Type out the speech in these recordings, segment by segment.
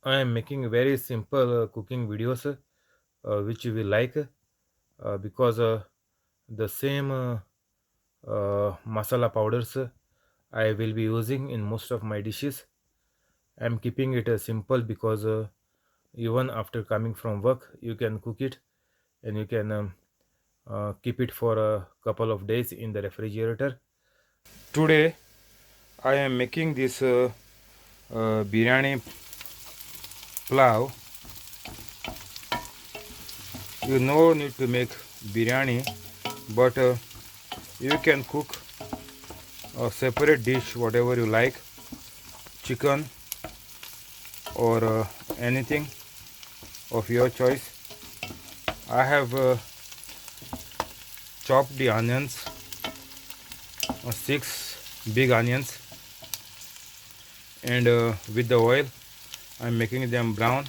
I am making very simple cooking videos which you will like because the same masala powders I will be using in most of my dishes. I am keeping it simple because even after coming from work, you can cook it and you can keep it for a couple of days in the refrigerator. Today, I am making this biryani pulao. You no need to make biryani, but you can cook a separate dish, whatever you like, chicken or anything of your choice. I have chopped the onions, six big onions, and with the oil, I'm making them brown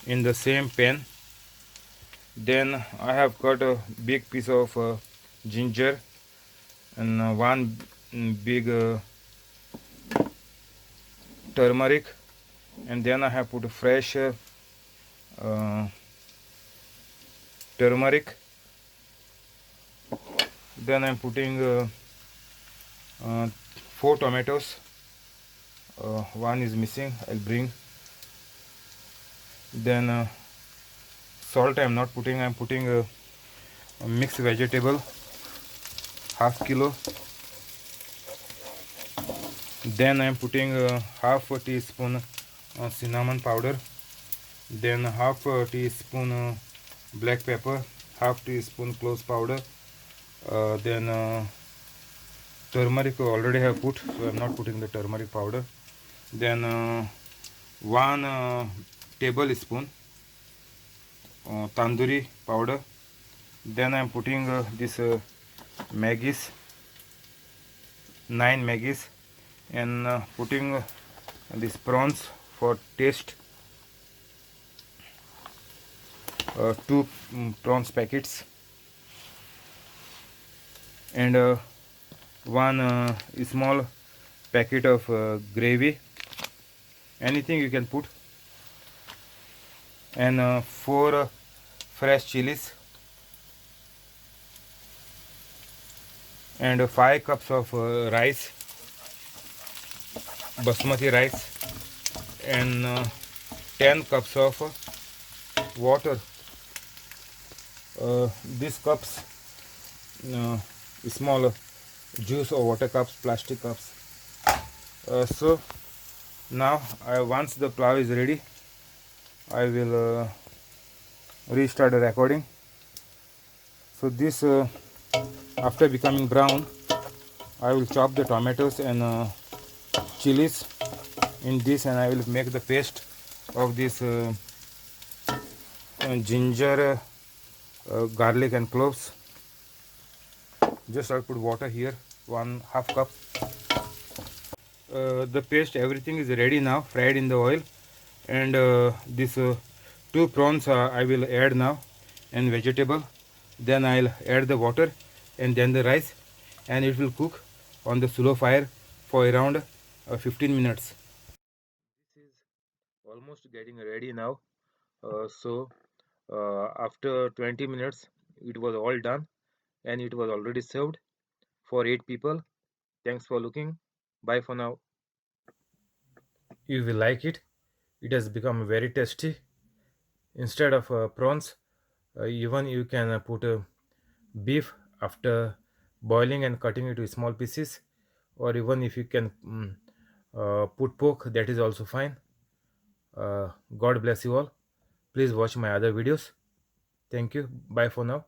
in the same pan. Then I have cut a big piece of ginger and one big turmeric, and then I have put fresh uh, turmeric. Then I'm putting uh, four tomatoes. One is missing, I'll bring. Then salt I'm not putting, I'm putting a mixed vegetable, half kilo. Then I'm putting half a teaspoon cinnamon powder, then half a teaspoon black pepper, half teaspoon cloves powder, then turmeric I already have put, so I'm not putting the turmeric powder. Then one tablespoon tandoori powder. Then I'm putting this Maggis, 9 Maggis, and putting these prawns for taste, two prawns packets, and one small packet of gravy, anything you can put, and four fresh chilies, and 5 cups of rice, basmati rice, and 10 cups of water. These cups, uh, small juice or water cups, plastic cups. So now once the plow is ready, I will restart the recording. So this after becoming brown, I will chop the tomatoes and chilies in this, and I will make the paste of this ginger, garlic and cloves. Just I'll put water here, 1/2 cup. The paste, everything is ready now, fried in the oil, and this two prawns I will add now, and vegetable. Then I'll add the water and then the rice, and it will cook on the slow fire for around 15 minutes. This is almost getting ready now. After 20 minutes, it was all done and it was already served for 8 people. Thanks for looking. Bye for now. You will like it. It has become very tasty. Instead of prawns, even you can put beef after boiling and cutting it to small pieces, or even if you can put pork, that is also fine. God bless you all. Please watch my other videos. Thank you. Bye for now.